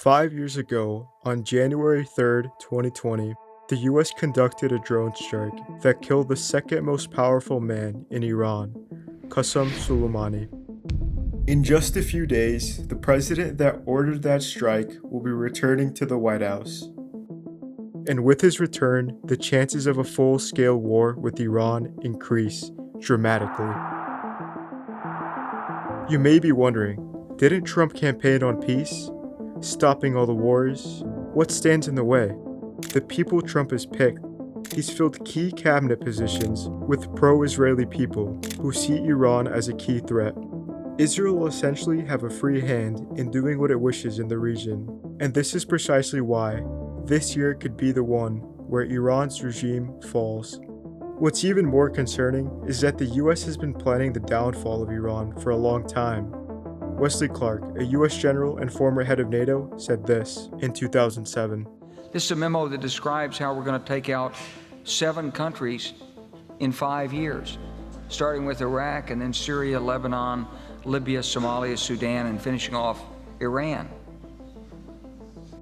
5 years ago, on January 3rd, 2020, the US conducted a drone strike that killed the second most powerful man in Iran, Qasem Soleimani. In just a few days, the president that ordered that strike will be returning to the White House. And with his return, the chances of a full-scale war with Iran increase dramatically. You may be wondering, didn't Trump campaign on peace? Stopping all the wars? What stands in the way? The people Trump has picked. He's filled key cabinet positions with pro-Israeli people who see Iran as a key threat. Israel will essentially have a free hand in doing what it wishes in the region, and this is precisely why this year could be the one where Iran's regime falls. What's even more concerning is that the US has been planning the downfall of Iran for a long time. Wesley Clark, a US general and former head of NATO, said this in 2007. This is a memo that describes how we're going to take out 7 countries in 5 years, starting with Iraq and then Syria, Lebanon, Libya, Somalia, Sudan, and finishing off Iran.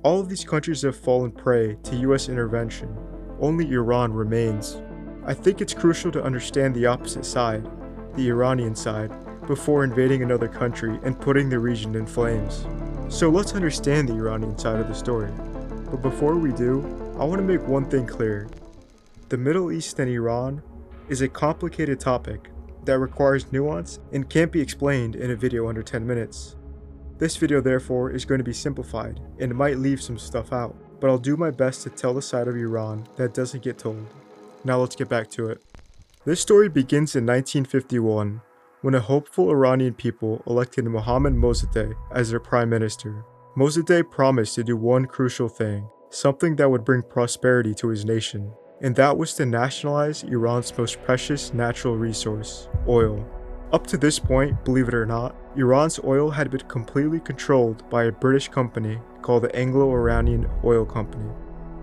All of these countries have fallen prey to US intervention. Only Iran remains. I think it's crucial to understand the opposite side, the Iranian side, before invading another country and putting the region in flames. So let's understand the Iranian side of the story. But before we do, I want to make one thing clear. The Middle East and Iran is a complicated topic that requires nuance and can't be explained in a video under 10 minutes. This video therefore is going to be simplified and might leave some stuff out, but I'll do my best to tell the side of Iran that doesn't get told. Now let's get back to it. This story begins in 1951 when a hopeful Iranian people elected Mohammad Mosaddegh as their prime minister. Mosaddegh promised to do one crucial thing, something that would bring prosperity to his nation, and that was to nationalize Iran's most precious natural resource, oil. Up to this point, believe it or not, Iran's oil had been completely controlled by a British company called the Anglo-Iranian Oil Company.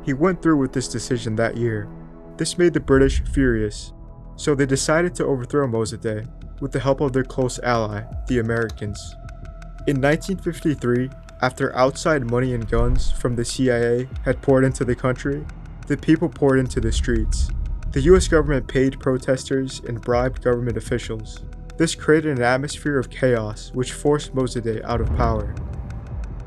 He went through with this decision that year. This made the British furious, so they decided to overthrow Mosaddegh with the help of their close ally, the Americans. In 1953, after outside money and guns from the CIA had poured into the country, the people poured into the streets. The US government paid protesters and bribed government officials. This created an atmosphere of chaos which forced Mosaddegh out of power.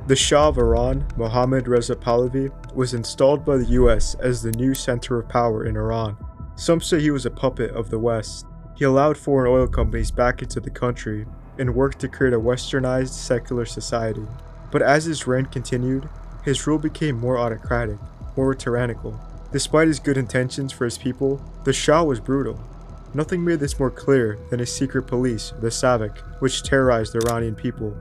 The Shah of Iran, Mohammad Reza Pahlavi, was installed by the US as the new center of power in Iran. Some say he was a puppet of the West. He allowed foreign oil companies back into the country and worked to create a westernized secular society. But as his reign continued, his rule became more autocratic, more tyrannical. Despite his good intentions for his people, the Shah was brutal. Nothing made this more clear than his secret police, the Savak, which terrorized the Iranian people.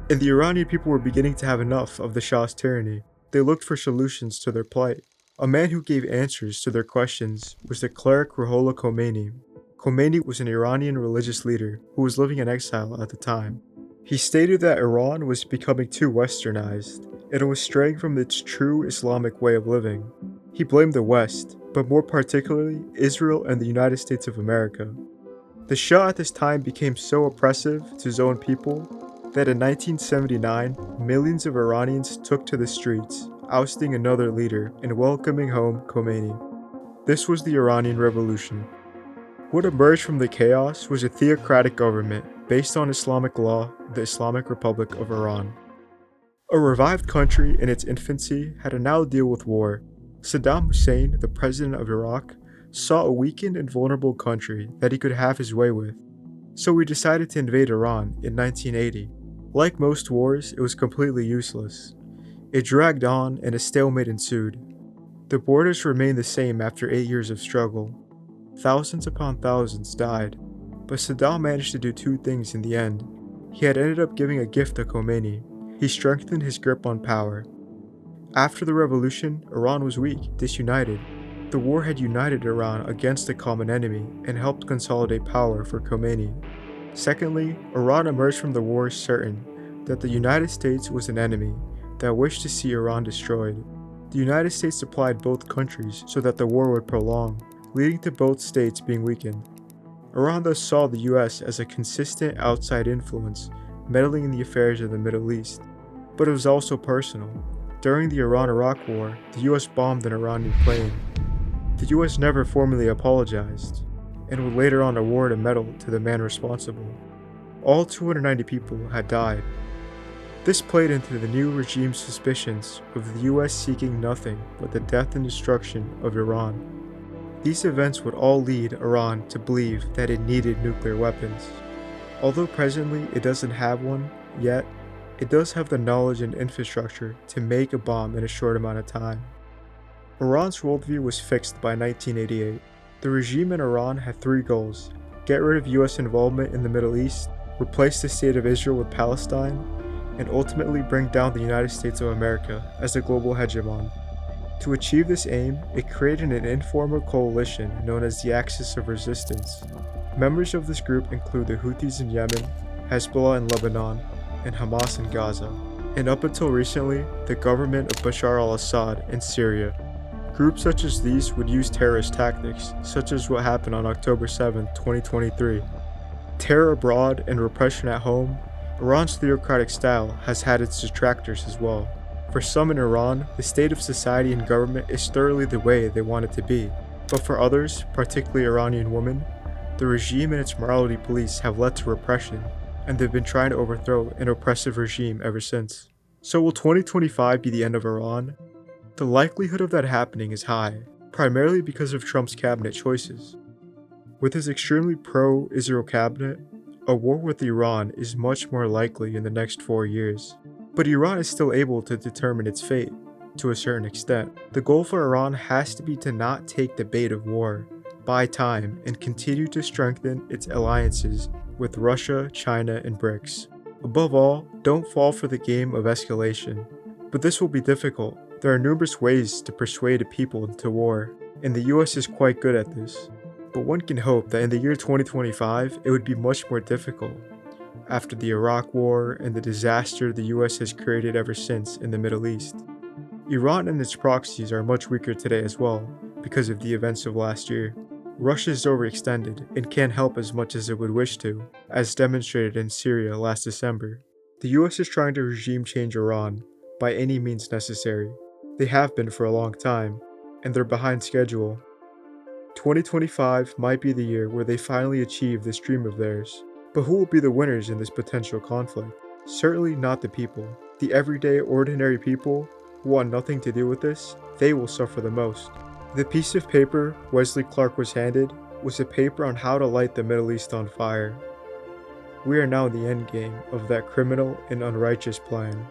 And the Iranian people were beginning to have enough of the Shah's tyranny. They looked for solutions to their plight. A man who gave answers to their questions was the cleric Ruhollah Khomeini. Khomeini was an Iranian religious leader who was living in exile at the time. He stated that Iran was becoming too westernized, and it was straying from its true Islamic way of living. He blamed the West, but more particularly Israel and the United States of America. The Shah at this time became so oppressive to his own people that in 1979, millions of Iranians took to the streets, ousting another leader and welcoming home Khomeini. This was the Iranian Revolution. What emerged from the chaos was a theocratic government based on Islamic law, the Islamic Republic of Iran. A revived country in its infancy had to now deal with war. Saddam Hussein, the president of Iraq, saw a weakened and vulnerable country that he could have his way with. So he decided to invade Iran in 1980. Like most wars, it was completely useless. It dragged on and a stalemate ensued. The borders remained the same after 8 years of struggle. Thousands upon thousands died, but Saddam managed to do 2 things in the end. He had ended up giving a gift to Khomeini. He strengthened his grip on power. After the revolution, Iran was weak, disunited. The war had united Iran against a common enemy and helped consolidate power for Khomeini. Secondly, Iran emerged from the war certain that the United States was an enemy that wished to see Iran destroyed. The United States supplied both countries so that the war would prolong, leading to both states being weakened. Iran thus saw the US as a consistent outside influence, meddling in the affairs of the Middle East. But it was also personal. During the Iran-Iraq War, the US bombed an Iranian plane. The US never formally apologized, and would later on award a medal to the man responsible. All 290 people had died. This played into the new regime's suspicions of the US seeking nothing but the death and destruction of Iran. These events would all lead Iran to believe that it needed nuclear weapons. Although presently it doesn't have one yet, it does have the knowledge and infrastructure to make a bomb in a short amount of time. Iran's worldview was fixed by 1988. The regime in Iran had three goals: get rid of US involvement in the Middle East, replace the state of Israel with Palestine, and ultimately bring down the United States of America as a global hegemon. To achieve this aim, it created an informal coalition known as the Axis of Resistance. Members of this group include the Houthis in Yemen, Hezbollah in Lebanon, and Hamas in Gaza, and up until recently, the government of Bashar al-Assad in Syria. Groups such as these would use terrorist tactics, such as what happened on October 7, 2023. Terror abroad and repression at home, Iran's theocratic style has had its detractors as well. For some in Iran, the state of society and government is thoroughly the way they want it to be. But for others, particularly Iranian women, the regime and its morality police have led to repression, and they've been trying to overthrow an oppressive regime ever since. So will 2025 be the end of Iran? The likelihood of that happening is high, primarily because of Trump's cabinet choices. With his extremely pro-Israel cabinet, a war with Iran is much more likely in the next 4 years. But Iran is still able to determine its fate, to a certain extent. The goal for Iran has to be to not take the bait of war, buy time, and continue to strengthen its alliances with Russia, China, and BRICS. Above all, don't fall for the game of escalation. But this will be difficult. There are numerous ways to persuade a people into war, and the US is quite good at this. But one can hope that in the year 2025, it would be much more difficult, after the Iraq War and the disaster the US has created ever since in the Middle East. Iran and its proxies are much weaker today as well, because of the events of last year. Russia is overextended and can't help as much as it would wish to, as demonstrated in Syria last December. The US is trying to regime change Iran by any means necessary. They have been for a long time, and they're behind schedule. 2025 might be the year where they finally achieve this dream of theirs. But who will be the winners in this potential conflict? Certainly not the people. The everyday, ordinary people who want nothing to do with this, they will suffer the most. The piece of paper Wesley Clark was handed was a paper on how to light the Middle East on fire. We are now in the endgame of that criminal and unrighteous plan.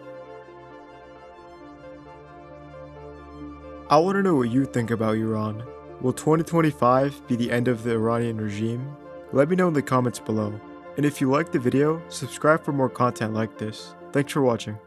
I want to know what you think about Iran. Will 2025 be the end of the Iranian regime? Let me know in the comments below. And if you liked the video, subscribe for more content like this. Thanks for watching.